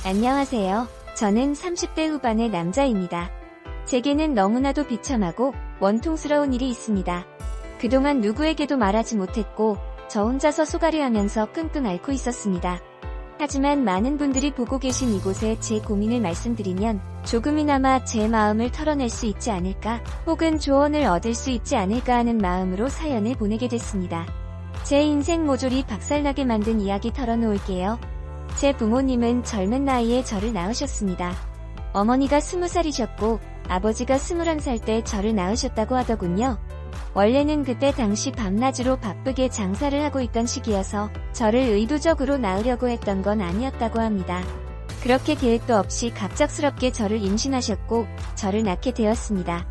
안녕하세요. 저는 30대 후반의 남자입니다. 제게는 너무나도 비참하고 원통스러운 일이 있습니다. 그동안 누구에게도 말하지 못했고 저 혼자서 속앓이하면서 끙끙 앓고 있었습니다. 하지만 많은 분들이 보고 계신 이곳에 제 고민을 말씀드리면 조금이나마 제 마음을 털어낼 수 있지 않을까, 혹은 조언을 얻을 수 있지 않을까 하는 마음으로 사연을 보내게 됐습니다. 제 인생 모조리 박살나게 만든 이야기 털어놓을게요. 제 부모님은 젊은 나이에 저를 낳으셨습니다. 어머니가 20살이셨고 아버지가 21살 때 저를 낳으셨다고 하더군요. 원래는 그때 당시 밤낮으로 바쁘게 장사를 하고 있던 시기여서 저를 의도적으로 낳으려고 했던 건 아니었다고 합니다. 그렇게 계획도 없이 갑작스럽게 저를 임신하셨고 저를 낳게 되었습니다.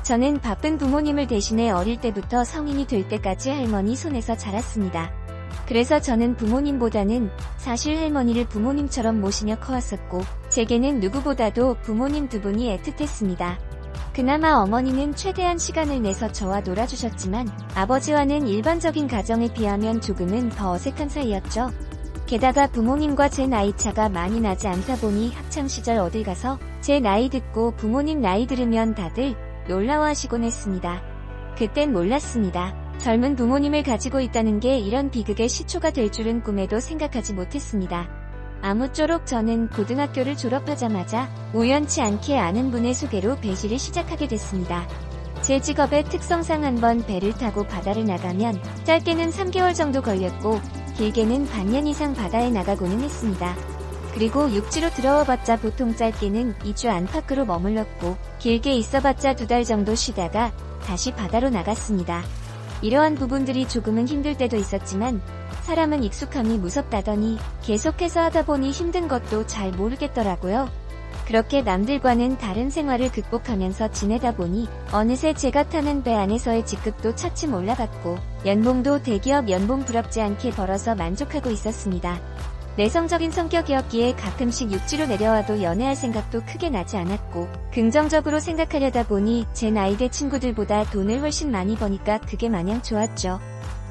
저는 바쁜 부모님을 대신해 어릴 때부터 성인이 될 때까지 할머니 손에서 자랐습니다. 그래서 저는 부모님보다는 사실 할머니를 부모님처럼 모시며 커왔었고 제게는 누구보다도 부모님 두 분이 애틋했습니다. 그나마 어머니는 최대한 시간을 내서 저와 놀아주셨지만 아버지와는 일반적인 가정에 비하면 조금은 더 어색한 사이였죠. 게다가 부모님과 제 나이차가 많이 나지 않다 보니 학창시절 어딜 가서 제 나이 듣고 부모님 나이 들으면 다들 놀라워하시곤 했습니다. 그땐 몰랐습니다. 젊은 부모님을 가지고 있다는 게 이런 비극의 시초가 될 줄은 꿈에도 생각하지 못했습니다. 아무쪼록 저는 고등학교를 졸업하자마자 우연치 않게 아는 분의 소개로 배시를 시작하게 됐습니다. 제 직업의 특성상 한번 배를 타고 바다를 나가면 짧게는 3개월 정도 걸렸고 길게는 반년 이상 바다에 나가고는 했습니다. 그리고 육지로 들어와봤자 보통 짧게는 2주 안팎으로 머물렀고 길게 있어봤자 2달 정도 쉬다가 다시 바다로 나갔습니다. 이러한 부분들이 조금은 힘들 때도 있었지만 사람은 익숙함이 무섭다더니 계속해서 하다 보니 힘든 것도 잘 모르겠더라고요. 그렇게 남들과는 다른 생활을 극복하면서 지내다 보니 어느새 제가 타는 배 안에서의 직급도 차츰 올라갔고 연봉도 대기업 연봉 부럽지 않게 벌어서 만족하고 있었습니다. 내성적인 성격이었기에 가끔씩 육지로 내려와도 연애할 생각도 크게 나지 않았고 긍정적으로 생각하려다 보니 제 나이대 친구들보다 돈을 훨씬 많이 버니까 그게 마냥 좋았죠.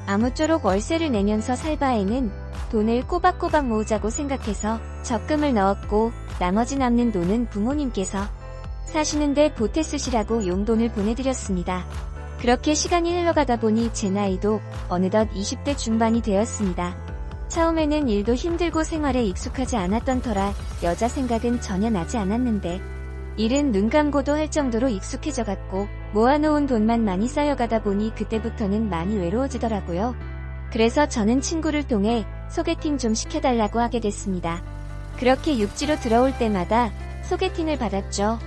아무쪼록 월세를 내면서 살 바에는 돈을 꼬박꼬박 모으자고 생각해서 적금을 넣었고 나머지 남는 돈은 부모님께서 사시는데 보태 쓰시라고 용돈을 보내드렸습니다. 그렇게 시간이 흘러가다 보니 제 나이도 어느덧 20대 중반이 되었습니다. 처음에는 일도 힘들고 생활에 익숙하지 않았던 터라 여자 생각은 전혀 나지 않았는데 일은 눈 감고도 할 정도로 익숙해져갔고 모아놓은 돈만 많이 쌓여가다 보니 그때부터는 많이 외로워지더라고요. 그래서 저는 친구를 통해 소개팅 좀 시켜달라고 하게 됐습니다. 그렇게 육지로 들어올 때마다 소개팅을 받았죠.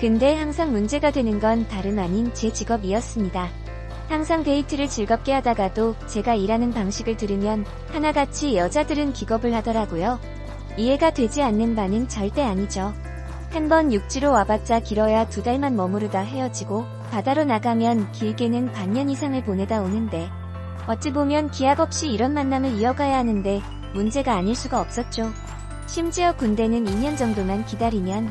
근데 항상 문제가 되는 건 다름 아닌 제 직업이었습니다. 항상 데이트를 즐겁게 하다가도 제가 일하는 방식을 들으면 하나같이 여자들은 기겁을 하더라고요. 이해가 되지 않는 바는 절대 아니죠. 한번 육지로 와봤자 길어야 2달만 머무르다 헤어지고 바다로 나가면 길게는 반년 이상을 보내다 오는데 어찌 보면 기약 없이 이런 만남을 이어가야 하는데 문제가 아닐 수가 없었죠. 심지어 군대는 2년 정도만 기다리면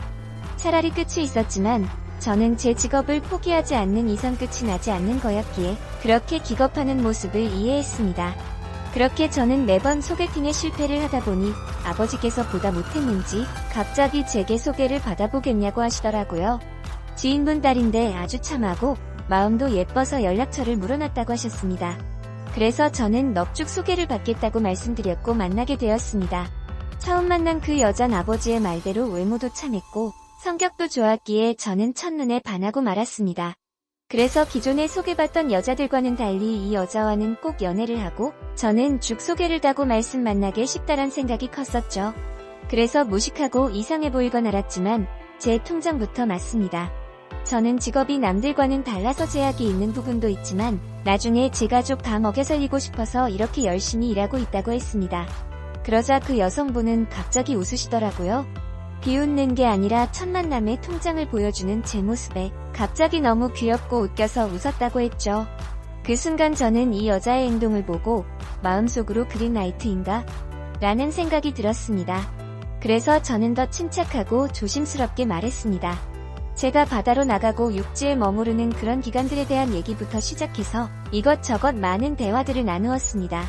차라리 끝이 있었지만 저는 제 직업을 포기하지 않는 이상 끝이 나지 않는 거였기에 그렇게 기겁하는 모습을 이해했습니다. 그렇게 저는 매번 소개팅에 실패를 하다 보니 아버지께서 보다 못했는지 갑자기 제게 소개를 받아보겠냐고 하시더라고요. 지인분 딸인데 아주 참하고 마음도 예뻐서 연락처를 물어놨다고 하셨습니다. 그래서 저는 넙죽 소개를 받겠다고 말씀드렸고 만나게 되었습니다. 처음 만난 그 여잔 아버지의 말대로 외모도 참했고 성격도 좋았기에 저는 첫눈에 반하고 말았습니다. 그래서 기존에 소개받던 여자들과는 달리 이 여자와는 꼭 연애를 하고 저는 죽 소개를 다고 말씀 만나게 싶다란 생각이 컸었죠. 그래서 무식하고 이상해 보이건 알았지만 제 통장부터 맞습니다. 저는 직업이 남들과는 달라서 제약이 있는 부분도 있지만 나중에 제 가족 다 먹여 살리고 싶어서 이렇게 열심히 일하고 있다고 했습니다. 그러자 그 여성분은 갑자기 웃으시더라고요. 비웃는 게 아니라 첫 만남에 통장을 보여주는 제 모습에 갑자기 너무 귀엽고 웃겨서 웃었다고 했죠. 그 순간 저는 이 여자의 행동을 보고 마음속으로 그린라이트인가? 라는 생각이 들었습니다. 그래서 저는 더 침착하고 조심스럽게 말했습니다. 제가 바다로 나가고 육지에 머무르는 그런 기간들에 대한 얘기부터 시작해서 이것저것 많은 대화들을 나누었습니다.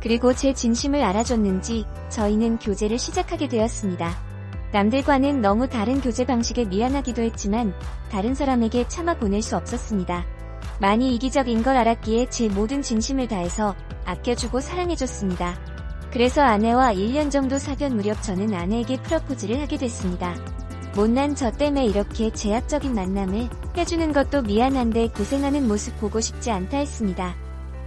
그리고 제 진심을 알아줬는지 저희는 교제를 시작하게 되었습니다. 남들과는 너무 다른 교제 방식에 미안하기도 했지만 다른 사람에게 참아 보낼 수 없었습니다. 많이 이기적인 걸 알았기에 제 모든 진심을 다해서 아껴주고 사랑해줬습니다. 그래서 아내와 1년 정도 사귄 무렵 저는 아내에게 프러포즈를 하게 됐습니다. 못난 저 때문에 이렇게 제약적인 만남을 해주는 것도 미안한데 고생하는 모습 보고 싶지 않다 했습니다.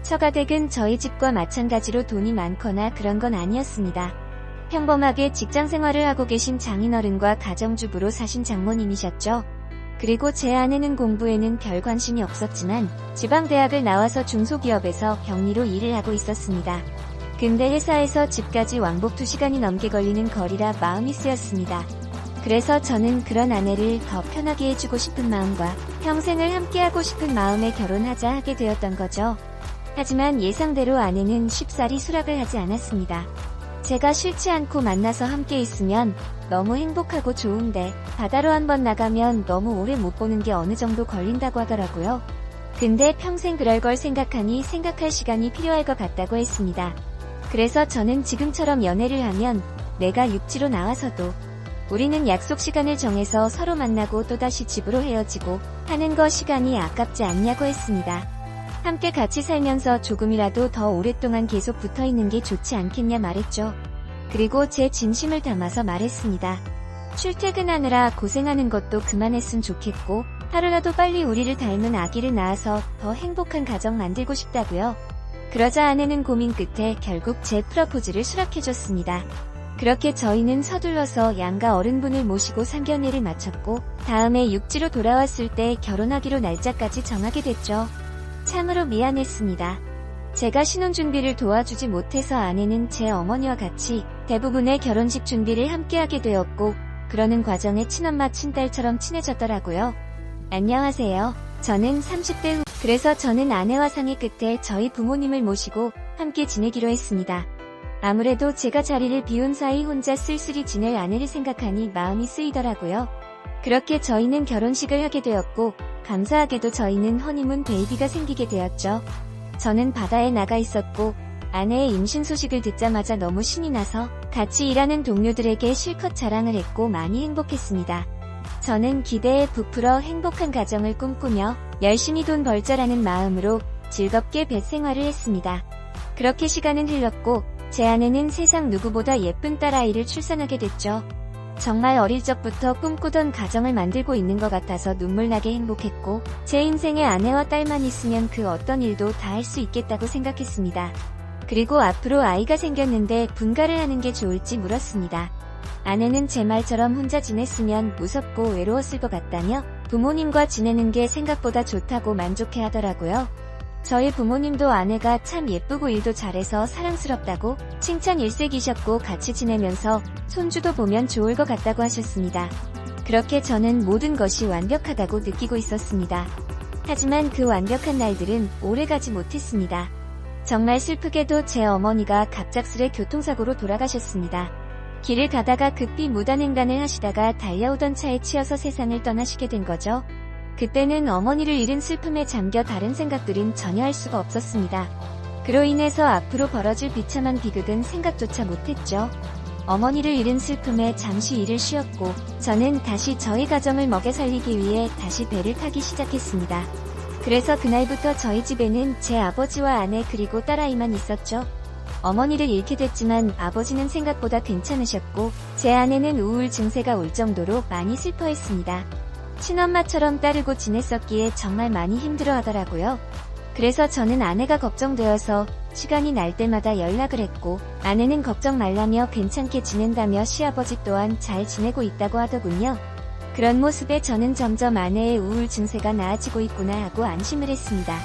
처가댁은 저희 집과 마찬가지로 돈이 많거나 그런 건 아니었습니다. 평범하게 직장생활을 하고 계신 장인어른과 가정주부로 사신 장모님이셨죠. 그리고 제 아내는 공부에는 별 관심이 없었지만 지방대학을 나와서 중소기업에서 격리로 일을 하고 있었습니다. 근데 회사에서 집까지 왕복 2시간이 넘게 걸리는 거리라 마음이 쓰였습니다. 그래서 저는 그런 아내를 더 편하게 해주고 싶은 마음과 평생을 함께하고 싶은 마음에 결혼하자 하게 되었던 거죠. 하지만 예상대로 아내는 쉽사리 수락을 하지 않았습니다. 제가 싫지 않고 만나서 함께 있으면 너무 행복하고 좋은데 바다로 한번 나가면 너무 오래 못 보는 게 어느 정도 걸린다고 하더라고요. 근데 평생 그럴 걸 생각하니 생각할 시간이 필요할 것 같다고 했습니다. 그래서 저는 지금처럼 연애를 하면 내가 육지로 나와서도 우리는 약속 시간을 정해서 서로 만나고 또다시 집으로 헤어지고 하는 거 시간이 아깝지 않냐고 했습니다. 함께 같이 살면서 조금이라도 더 오랫동안 계속 붙어있는 게 좋지 않겠냐 말했죠. 그리고 제 진심을 담아서 말했습니다. 출퇴근하느라 고생하는 것도 그만했으면 좋겠고 하루라도 빨리 우리를 닮은 아기를 낳아서 더 행복한 가정 만들고 싶다고요. 그러자 아내는 고민 끝에 결국 제 프러포즈를 수락해줬습니다. 그렇게 저희는 서둘러서 양가 어른분을 모시고 상견례를 마쳤고 다음에 육지로 돌아왔을 때 결혼하기로 날짜까지 정하게 됐죠. 참으로 미안했습니다. 제가 신혼준비를 도와주지 못해서 아내는 제 어머니와 같이 대부분의 결혼식 준비를 함께하게 되었고 그러는 과정에 친엄마 친딸처럼 친해졌더라고요. 안녕하세요. 저는 30대 후 그래서 저는 아내와 상의 끝에 저희 부모님을 모시고 함께 지내기로 했습니다. 아무래도 제가 자리를 비운 사이 혼자 쓸쓸히 지낼 아내를 생각하니 마음이 쓰이더라고요. 그렇게 저희는 결혼식을 하게 되었고 감사하게도 저희는 허니문 베이비가 생기게 되었죠. 저는 바다에 나가 있었고 아내의 임신 소식을 듣자마자 너무 신이 나서 같이 일하는 동료들에게 실컷 자랑을 했고 많이 행복했습니다. 저는 기대에 부풀어 행복한 가정을 꿈꾸며 열심히 돈 벌자라는 마음으로 즐겁게 뱃 생활을 했습니다. 그렇게 시간은 흘렀고 제 아내는 세상 누구보다 예쁜 딸아이를 출산하게 됐죠. 정말 어릴 적부터 꿈꾸던 가정을 만들고 있는 것 같아서 눈물나게 행복했고 제 인생에 아내와 딸만 있으면 그 어떤 일도 다 할 수 있겠다고 생각했습니다. 그리고 앞으로 아이가 생겼는데 분가를 하는 게 좋을지 물었습니다. 아내는 제 말처럼 혼자 지냈으면 무섭고 외로웠을 것 같다며 부모님과 지내는 게 생각보다 좋다고 만족해 하더라고요. 저희 부모님도 아내가 참 예쁘고 일도 잘해서 사랑스럽다고 칭찬 일색이셨고 같이 지내면서 손주도 보면 좋을 것 같다고 하셨습니다. 그렇게 저는 모든 것이 완벽하다고 느끼고 있었습니다. 하지만 그 완벽한 날들은 오래가지 못했습니다. 정말 슬프게도 제 어머니가 갑작스레 교통사고로 돌아가셨습니다. 길을 가다가 급히 무단횡단을 하시다가 달려오던 차에 치여서 세상을 떠나시게 된 거죠. 그때는 어머니를 잃은 슬픔에 잠겨 다른 생각들은 전혀 할 수가 없었습니다. 그로 인해서 앞으로 벌어질 비참한 비극은 생각조차 못했죠. 어머니를 잃은 슬픔에 잠시 일을 쉬었고 저는 다시 저희 가정을 먹여 살리기 위해 다시 배를 타기 시작했습니다. 그래서 그날부터 저희 집에는 제 아버지와 아내 그리고 딸아이만 있었죠. 어머니를 잃게 됐지만 아버지는 생각보다 괜찮으셨고 제 아내는 우울 증세가 올 정도로 많이 슬퍼했습니다. 친엄마처럼 따르고 지냈었기에 정말 많이 힘들어하더라고요. 그래서 저는 아내가 걱정되어서 시간이 날 때마다 연락을 했고 아내는 걱정 말라며 괜찮게 지낸다며 시아버지 또한 잘 지내고 있다고 하더군요. 그런 모습에 저는 점점 아내의 우울 증세가 나아지고 있구나 하고 안심을 했습니다.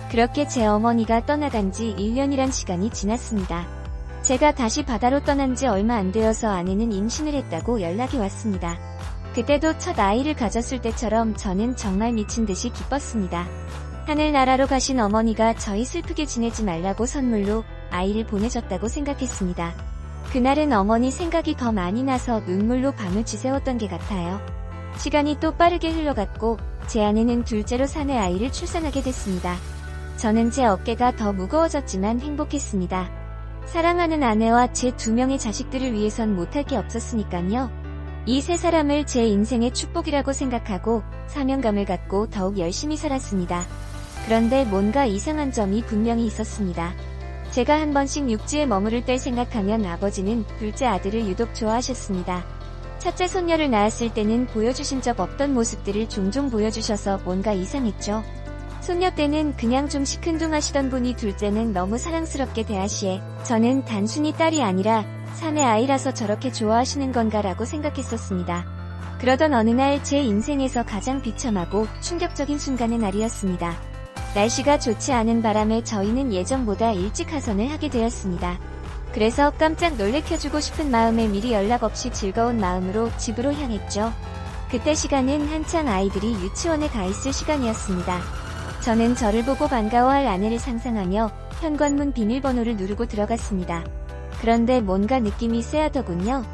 그렇게 제 어머니가 떠나간 지 1년이란 시간이 지났습니다. 제가 다시 바다로 떠난 지 얼마 안 되어서 아내는 임신을 했다고 연락이 왔습니다. 그때도 첫 아이를 가졌을 때처럼 저는 정말 미친 듯이 기뻤습니다. 하늘나라로 가신 어머니가 저희 슬프게 지내지 말라고 선물로 아이를 보내줬다고 생각했습니다. 그날은 어머니 생각이 더 많이 나서 눈물로 밤을 지새웠던 게 같아요. 시간이 또 빠르게 흘러갔고 제 아내는 둘째로 사내 아이를 출산하게 됐습니다. 저는 제 어깨가 더 무거워졌지만 행복했습니다. 사랑하는 아내와 제 2명의 자식들을 위해선 못할 게 없었으니까요. 이 세 사람을 제 인생의 축복이라고 생각하고 사명감을 갖고 더욱 열심히 살았습니다. 그런데 뭔가 이상한 점이 분명히 있었습니다. 제가 한 번씩 육지에 머무를 때 생각하면 아버지는 둘째 아들을 유독 좋아하셨습니다. 첫째 손녀를 낳았을 때는 보여주신 적 없던 모습들을 종종 보여주셔서 뭔가 이상했죠. 손녀 때는 그냥 좀 시큰둥하시던 분이 둘째는 너무 사랑스럽게 대하시에 저는 단순히 딸이 아니라 사내 아이라서 저렇게 좋아하시는 건가라고 생각했었습니다. 그러던 어느 날 제 인생에서 가장 비참하고 충격적인 순간의 날이었습니다. 날씨가 좋지 않은 바람에 저희는 예정보다 일찍 하선을 하게 되었습니다. 그래서 깜짝 놀래켜주고 싶은 마음에 미리 연락 없이 즐거운 마음으로 집으로 향했죠. 그때 시간은 한창 아이들이 유치원에 가 있을 시간이었습니다. 저는 저를 보고 반가워할 아내를 상상하며 현관문 비밀번호를 누르고 들어갔습니다. 그런데 뭔가 느낌이 쎄하더군요.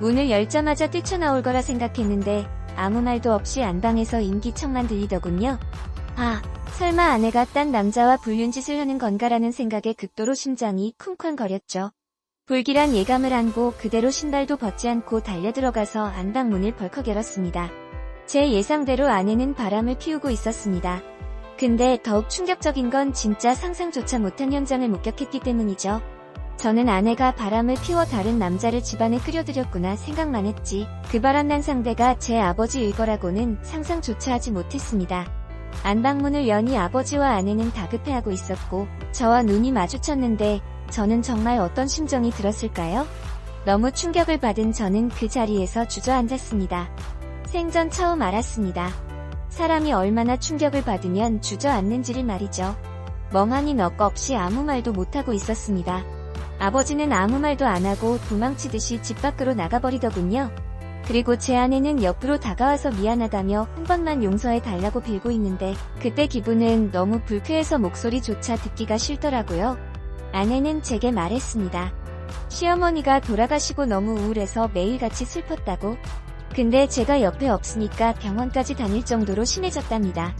문을 열자마자 뛰쳐나올 거라 생각했는데 아무 말도 없이 안방에서 인기척만 들리더군요. 아, 설마 아내가 딴 남자와 불륜짓을 하는 건가라는 생각에 극도로 심장이 쿵쾅거렸죠. 불길한 예감을 안고 그대로 신발도 벗지 않고 달려들어가서 안방문을 벌컥 열었습니다. 제 예상대로 아내는 바람을 피우고 있었습니다. 근데 더욱 충격적인 건 진짜 상상조차 못한 현장을 목격했기 때문이죠. 저는 아내가 바람을 피워 다른 남자를 집안에 끌여들였구나 생각만 했지 그 바람난 상대가 제 아버지일 거라고는 상상조차 하지 못했습니다. 안방문을 여니 아버지와 아내는 다급해하고 있었고 저와 눈이 마주쳤는데 저는 정말 어떤 심정이 들었을까요? 너무 충격을 받은 저는 그 자리에서 주저앉았습니다. 생전 처음 알았습니다. 사람이 얼마나 충격을 받으면 주저앉는지를 말이죠. 멍하니 넋없이 아무 말도 못하고 있었습니다. 아버지는 아무 말도 안 하고 도망치듯이 집 밖으로 나가버리더군요. 그리고 제 아내는 옆으로 다가와서 미안하다며 한 번만 용서해 달라고 빌고 있는데 그때 기분은 너무 불쾌해서 목소리조차 듣기가 싫더라고요. 아내는 제게 말했습니다. 시어머니가 돌아가시고 너무 우울해서 매일같이 슬펐다고. 근데 제가 옆에 없으니까 병원까지 다닐 정도로 심해졌답니다.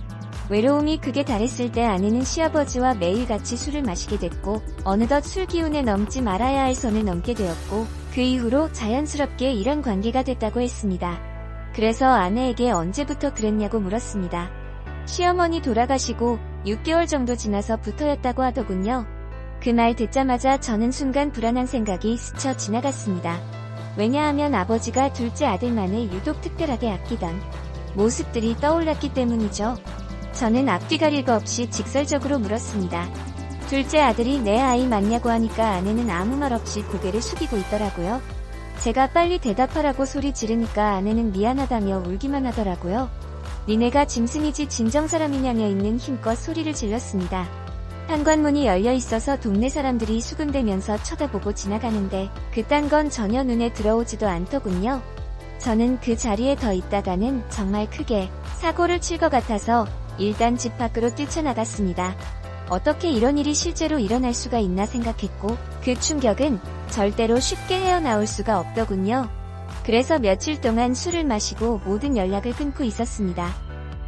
외로움이 극에 달했을 때 아내는 시아버지와 매일같이 술을 마시게 됐고 어느덧 술 기운에 넘지 말아야 할 선을 넘게 되었고 그 이후로 자연스럽게 이런 관계가 됐다고 했습니다. 그래서 아내에게 언제부터 그랬냐고 물었습니다. 시어머니 돌아가시고 6개월 정도 지나서부터였다고 하더군요. 그 말 듣자마자 저는 순간 불안한 생각이 스쳐 지나갔습니다. 왜냐하면 아버지가 둘째 아들만을 유독 특별하게 아끼던 모습들이 떠올랐기 때문이죠. 저는 앞뒤 가릴 거 없이 직설적으로 물었습니다. 둘째 아들이 내 아이 맞냐고 하니까 아내는 아무 말 없이 고개를 숙이고 있더라고요. 제가 빨리 대답하라고 소리 지르니까 아내는 미안하다며 울기만 하더라고요. 니네가 짐승이지 진정 사람이냐며 있는 힘껏 소리를 질렀습니다. 현관문이 열려 있어서 동네 사람들이 수군대면서 쳐다보고 지나가는데 그딴 건 전혀 눈에 들어오지도 않더군요. 저는 그 자리에 더 있다가는 정말 크게 사고를 칠 것 같아서 일단 집 밖으로 뛰쳐나갔습니다. 어떻게 이런 일이 실제로 일어날 수가 있나 생각했고 그 충격은 절대로 쉽게 헤어나올 수가 없더군요. 그래서 며칠 동안 술을 마시고 모든 연락을 끊고 있었습니다.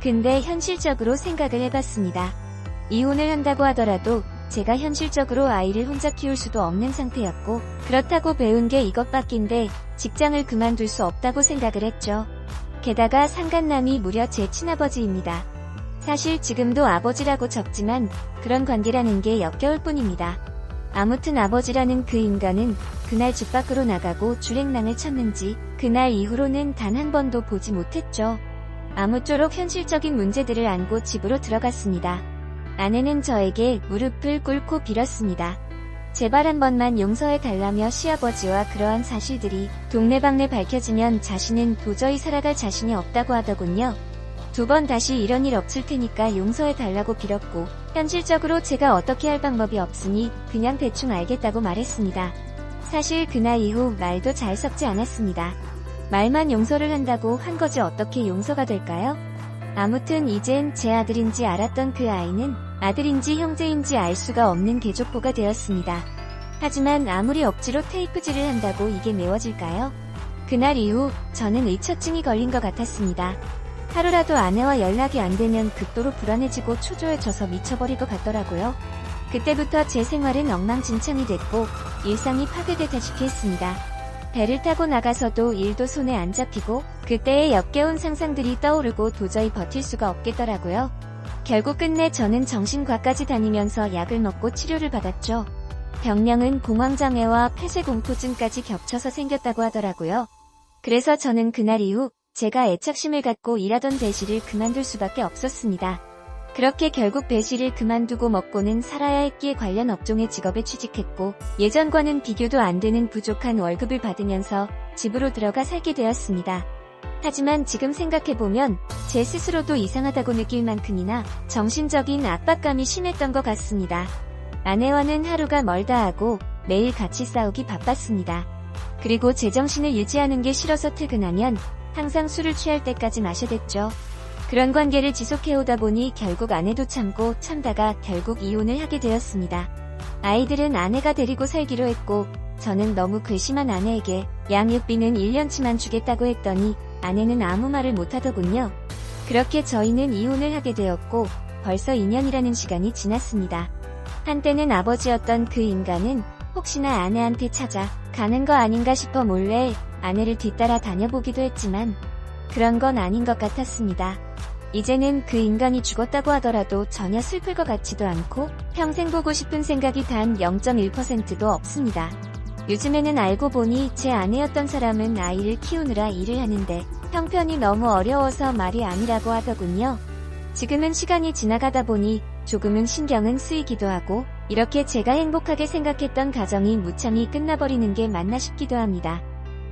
근데 현실적으로 생각을 해봤습니다. 이혼을 한다고 하더라도 제가 현실적으로 아이를 혼자 키울 수도 없는 상태였고 그렇다고 배운 게 이것밖인데 직장을 그만둘 수 없다고 생각을 했죠. 게다가 상간남이 무려 제 친아버지입니다. 사실 지금도 아버지라고 적지만 그런 관계라는 게 역겨울 뿐입니다. 아무튼 아버지라는 그 인간은 그날 집 밖으로 나가고 주랭랑을 쳤는지 그날 이후로는 단 한 번도 보지 못했죠. 아무쪼록 현실적인 문제들을 안고 집으로 들어갔습니다. 아내는 저에게 무릎을 꿇고 빌었습니다. 제발 한 번만 용서해 달라며 시아버지와 그러한 사실들이 동네방네 밝혀지면 자신은 도저히 살아갈 자신이 없다고 하더군요. 2번 다시 이런 일 없을 테니까 용서해 달라고 빌었고 현실적으로 제가 어떻게 할 방법이 없으니 그냥 대충 알겠다고 말했습니다. 사실 그날 이후 말도 잘 섞지 않았습니다. 말만 용서를 한다고 한 거지 어떻게 용서가 될까요? 아무튼 이젠 제 아들인지 알았던 그 아이는 아들인지 형제인지 알 수가 없는 개족보가 되었습니다. 하지만 아무리 억지로 테이프질을 한다고 이게 메워질까요? 그날 이후 저는 의처증이 걸린 것 같았습니다. 하루라도 아내와 연락이 안 되면 극도로 불안해지고 초조해져서 미쳐버릴 것 같더라고요. 그때부터 제 생활은 엉망진창이 됐고 일상이 파괴되다시피 했습니다. 배를 타고 나가서도 일도 손에 안 잡히고 그때의 역겨운 상상들이 떠오르고 도저히 버틸 수가 없겠더라고요. 결국 끝내 저는 정신과까지 다니면서 약을 먹고 치료를 받았죠. 병명은 공황장애와 폐쇄공포증까지 겹쳐서 생겼다고 하더라고요. 그래서 저는 그날 이후 제가 애착심을 갖고 일하던 배실을 그만둘 수밖에 없었습니다. 그렇게 결국 배실을 그만두고 먹고는 살아야 했기에 관련 업종의 직업에 취직했고 예전과는 비교도 안 되는 부족한 월급을 받으면서 집으로 들어가 살게 되었습니다. 하지만 지금 생각해보면 제 스스로도 이상하다고 느낄 만큼이나 정신적인 압박감이 심했던 것 같습니다. 아내와는 하루가 멀다 하고 매일 같이 싸우기 바빴습니다. 그리고 제정신을 유지하는 게 싫어서 퇴근하면 항상 술을 취할 때까지 마셔댔죠. 그런 관계를 지속해오다 보니 결국 아내도 참고 참다가 결국 이혼을 하게 되었습니다. 아이들은 아내가 데리고 살기로 했고 저는 너무 괘씸한 아내에게 양육비는 1년치만 주겠다고 했더니 아내는 아무 말을 못하더군요. 그렇게 저희는 이혼을 하게 되었고 벌써 2년이라는 시간이 지났습니다. 한때는 아버지였던 그 인간은 혹시나 아내한테 찾아 가는 거 아닌가 싶어 몰래 아내를 뒤따라 다녀보기도 했지만 그런 건 아닌 것 같았습니다. 이제는 그 인간이 죽었다고 하더라도 전혀 슬플 것 같지도 않고 평생 보고 싶은 생각이 단 0.1%도 없습니다. 요즘에는 알고 보니 제 아내였던 사람은 아이를 키우느라 일을 하는데 형편이 너무 어려워서 말이 아니라고 하더군요. 지금은 시간이 지나가다 보니 조금은 신경은 쓰이기도 하고 이렇게 제가 행복하게 생각했던 가정이 무참히 끝나버리는 게 맞나 싶기도 합니다.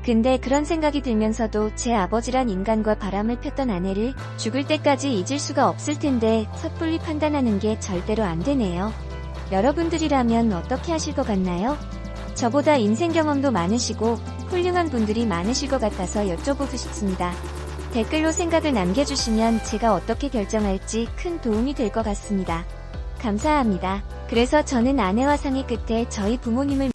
근데 그런 생각이 들면서도 제 아버지란 인간과 바람을 폈던 아내를 죽을 때까지 잊을 수가 없을 텐데 섣불리 판단하는 게 절대로 안 되네요. 여러분들이라면 어떻게 하실 것 같나요? 저보다 인생 경험도 많으시고 훌륭한 분들이 많으실 것 같아서 여쭤보고 싶습니다. 댓글로 생각을 남겨주시면 제가 어떻게 결정할지 큰 도움이 될 것 같습니다. 감사합니다. 그래서 저는 아내와 상의 끝에 저희 부모님을